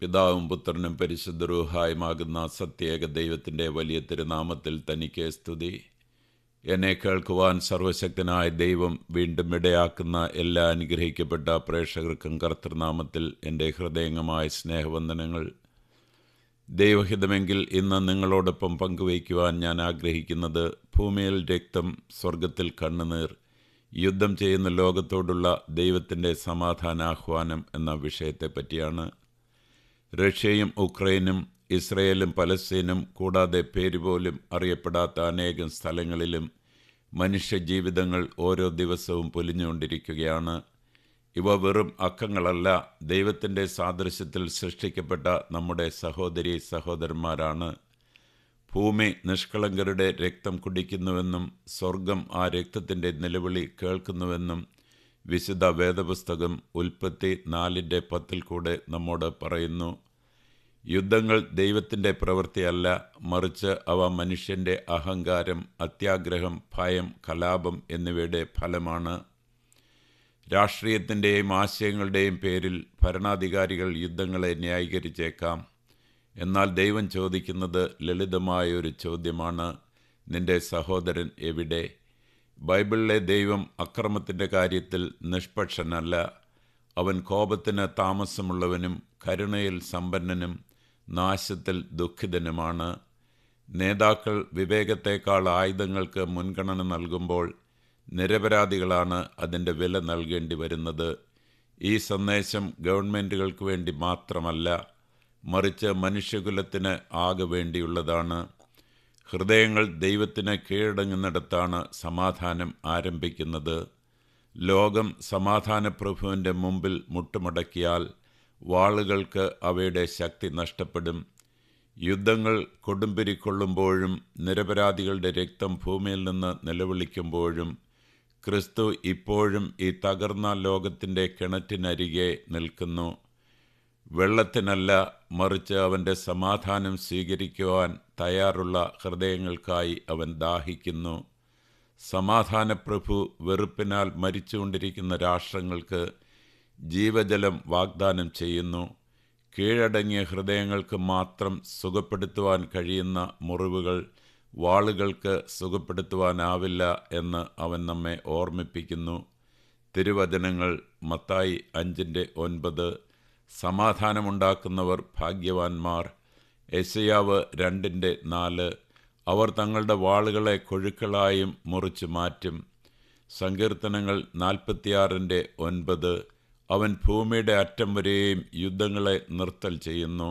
പിതാവും പുത്രനും പരിശുദ്ധ റൂഹായുമാകുന്ന സത്യേക ദൈവത്തിൻ്റെ വലിയ തിരുനാമത്തിൽ തനിക്ക് സ്തുതി. എന്നെ കേൾക്കുവാൻ സർവശക്തനായ ദൈവം വീണ്ടും ഇടയാക്കുന്ന എല്ലാ അനുഗ്രഹിക്കപ്പെട്ട പ്രേക്ഷകർക്കും കർത്തൃനാമത്തിൽ എൻ്റെ ഹൃദയംഗമായ സ്നേഹവന്ദനങ്ങൾ. ദൈവഹിതമെങ്കിൽ ഇന്ന് നിങ്ങളോടൊപ്പം പങ്കുവയ്ക്കുവാൻ ഞാൻ ആഗ്രഹിക്കുന്നത് ഭൂമിയിൽ രക്തം, സ്വർഗത്തിൽ കണ്ണുനീർ, യുദ്ധം ചെയ്യുന്ന ലോകത്തോടുള്ള ദൈവത്തിൻ്റെ സമാധാനാഹ്വാനം എന്ന വിഷയത്തെ പറ്റിയാണ്. റഷ്യയും ഉക്രൈനും ഇസ്രയേലും പലസ്തീനും കൂടാതെ പേരുപോലും അറിയപ്പെടാത്ത അനേകം സ്ഥലങ്ങളിലും മനുഷ്യജീവിതങ്ങൾ ഓരോ ദിവസവും പൊലിഞ്ഞുകൊണ്ടിരിക്കുകയാണ്. ഇവ വെറും അക്കങ്ങളല്ല, ദൈവത്തിൻ്റെ സാദൃശ്യത്തിൽ സൃഷ്ടിക്കപ്പെട്ട നമ്മുടെ സഹോദരീ സഹോദരന്മാരാണ്. ഭൂമി നിഷ്കളങ്കരുടെ രക്തം കുടിക്കുന്നുവെന്നും സ്വർഗം ആ രക്തത്തിൻ്റെ നിലവിളി കേൾക്കുന്നുവെന്നും വിശുദ്ധ വേദപുസ്തകം ഉൽപ്പത്തി 4:10 കൂടെ നമ്മോട് പറയുന്നു. യുദ്ധങ്ങൾ ദൈവത്തിൻ്റെ പ്രവൃത്തിയല്ല, മറിച്ച് അവ മനുഷ്യൻ്റെ അഹങ്കാരം, അത്യാഗ്രഹം, ഭയം, കലാപം എന്നിവയുടെ ഫലമാണ്. രാഷ്ട്രീയത്തിൻ്റെയും ആശയങ്ങളുടെയും പേരിൽ ഭരണാധികാരികൾ യുദ്ധങ്ങളെ ന്യായീകരിച്ചേക്കാം. എന്നാൽ ദൈവം ചോദിക്കുന്നത് ലളിതമായൊരു ചോദ്യമാണ്: നിന്റെ സഹോദരൻ എവിടെ? ബൈബിളിലെ ദൈവം അക്രമത്തിൻ്റെ കാര്യത്തിൽ നിഷ്പക്ഷനല്ല. അവൻ കോപത്തിന് താമസമുള്ളവനും കരുണയിൽ സമ്പന്നനും നാശത്തിൽ ദുഃഖിതനുമാണ്. നേതാക്കൾ വിവേകത്തേക്കാൾ ആയുധങ്ങൾക്ക് മുൻഗണന നൽകുമ്പോൾ നിരപരാധികളാണ് അതിൻ്റെ വില നൽകേണ്ടി വരുന്നത്. ഈ സന്ദേശം ഗവൺമെൻറ്റുകൾക്ക് വേണ്ടി മാത്രമല്ല, മറിച്ച് മനുഷ്യകുലത്തിന് ആകെ വേണ്ടിയുള്ളതാണ്. ഹൃദയങ്ങൾ ദൈവത്തിന് കീഴടങ്ങുന്നിടത്താണ് സമാധാനം ആരംഭിക്കുന്നത്. ലോകം സമാധാനപ്രഭുവിൻ്റെ മുമ്പിൽ മുട്ടുമടക്കിയാൽ വാളുകൾക്ക് അവയുടെ ശക്തി നഷ്ടപ്പെടും. യുദ്ധങ്ങൾ കൊടുമ്പിരിക്കൊള്ളുമ്പോഴും നിരപരാധികളുടെ രക്തം ഭൂമിയിൽ നിന്ന് നിലവിളിക്കുമ്പോഴും ക്രിസ്തു ഇപ്പോഴും ഈ തകർന്ന ലോകത്തിൻ്റെ കിണറ്റിനരികെ നിൽക്കുന്നു. വെള്ളത്തിനല്ല, മറിച്ച് അവൻ്റെ സമാധാനം സ്വീകരിക്കുവാൻ തയ്യാറുള്ള ഹൃദയങ്ങൾക്കായി അവൻ ദാഹിക്കുന്നു. സമാധാനപ്രഭു വെറുപ്പിനാൽ മരിച്ചുകൊണ്ടിരിക്കുന്ന രാഷ്ട്രങ്ങൾക്ക് ജീവജലം വാഗ്ദാനം ചെയ്യുന്നു. കീഴടങ്ങിയ ഹൃദയങ്ങൾക്ക് മാത്രം സുഖപ്പെടുത്തുവാൻ കഴിയുന്ന മുറിവുകൾ വാളുകൾക്ക് സുഖപ്പെടുത്തുവാനാവില്ല എന്ന് അവൻ നമ്മെ ഓർമ്മിപ്പിക്കുന്നു. തിരുവചനങ്ങൾ മത്തായി 5:9. സമാധാനമുണ്ടാക്കുന്നവർ ഭാഗ്യവാന്മാർ. യെശയ്യാവ് 2:4. അവർ തങ്ങളുടെ വാളുകളെ കൊഴുക്കളായും മുറിച്ചു മാറ്റും. സങ്കീർത്തനങ്ങൾ 46:9. അവൻ ഭൂമിയുടെ അറ്റം വരെയും യുദ്ധങ്ങളെ നിർത്തൽ ചെയ്യുന്നു.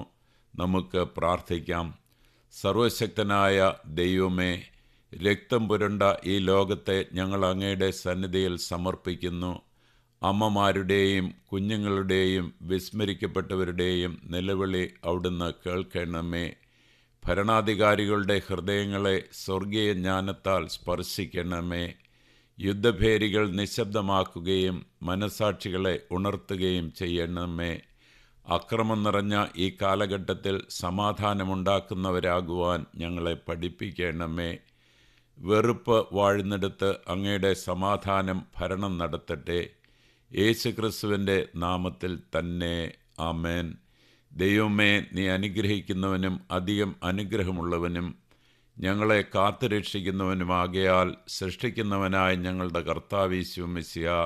നമുക്ക് പ്രാർത്ഥിക്കാം. സർവശക്തനായ ദൈവമേ, രക്തം പുരണ്ട ഈ ലോകത്തെ ഞങ്ങൾ അങ്ങയുടെ സന്നിധിയിൽ സമർപ്പിക്കുന്നു. അമ്മമാരുടെയും കുഞ്ഞുങ്ങളുടെയും വിസ്മരിക്കപ്പെട്ടവരുടെയും നിലവിളി അവിടുന്ന് കേൾക്കണമേ. ഭരണാധികാരികളുടെ ഹൃദയങ്ങളെ സ്വർഗീയ ജ്ഞാനത്താൽ സ്പർശിക്കണമേ. യുദ്ധഭേരികൾ നിശബ്ദമാക്കുകയും മനസാക്ഷികളെ ഉണർത്തുകയും ചെയ്യണമേ. അക്രമം നിറഞ്ഞ ഈ കാലഘട്ടത്തിൽ സമാധാനമുണ്ടാക്കുന്നവരാകുവാൻ ഞങ്ങളെ പഠിപ്പിക്കണമേ. വെറുപ്പ് വാഴുന്നിടത്ത് അങ്ങയുടെ സമാധാനം ഭരണം നടത്തട്ടെ. യേശുക്രിസ്തുവിൻ്റെ നാമത്തിൽ തന്നെ, ആമേൻ. ദൈവമേ, നീ അനുഗ്രഹിക്കുന്നവനും അധികം അനുഗ്രഹമുള്ളവനും ഞങ്ങളെ കാത്തുരക്ഷിക്കുന്നവനുമാകയാൽ സൃഷ്ടിക്കുന്നവനായ ഞങ്ങളുടെ കർത്താവീശു മിശിഹാ,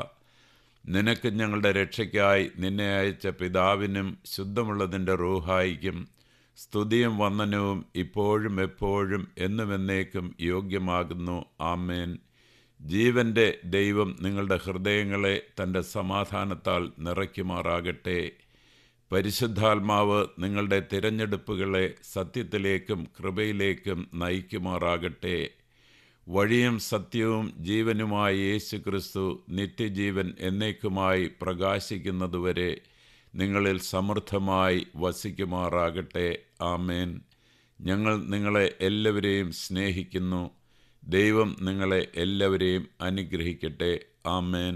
നിനക്ക് ഞങ്ങളുടെ രക്ഷയ്ക്കായി നിന്നെ അയച്ച പിതാവിനും ശുദ്ധമുള്ളതിൻ്റെ റൂഹായിക്കും സ്തുതിയും വന്ദനവും ഇപ്പോഴും എപ്പോഴും എന്നും എന്നേക്കും യോഗ്യമാകുന്നു. ആമേൻ. ജീവൻ്റെ ദൈവം നിങ്ങളുടെ ഹൃദയങ്ങളെ തൻ്റെ സമാധാനത്താൽ നിറയ്ക്കുമാറാകട്ടെ. പരിശുദ്ധാത്മാവ് നിങ്ങളുടെ തിരഞ്ഞെടുപ്പുകളെ സത്യത്തിലേക്കും കൃപയിലേക്കും നയിക്കുമാറാകട്ടെ. വഴിയും സത്യവും ജീവനുമായ യേശു ക്രിസ്തു നിത്യജീവൻ എന്നേക്കുമായി പ്രകാശിക്കുന്നതുവരെ നിങ്ങളിൽ സമൃദ്ധമായി വസിക്കുമാറാകട്ടെ. ആമേൻ. ഞങ്ങൾ നിങ്ങളെ എല്ലാവരെയും സ്നേഹിക്കുന്നു. ദൈവം നിങ്ങളെ എല്ലാവരെയും അനുഗ്രഹിക്കട്ടെ. ആമേൻ.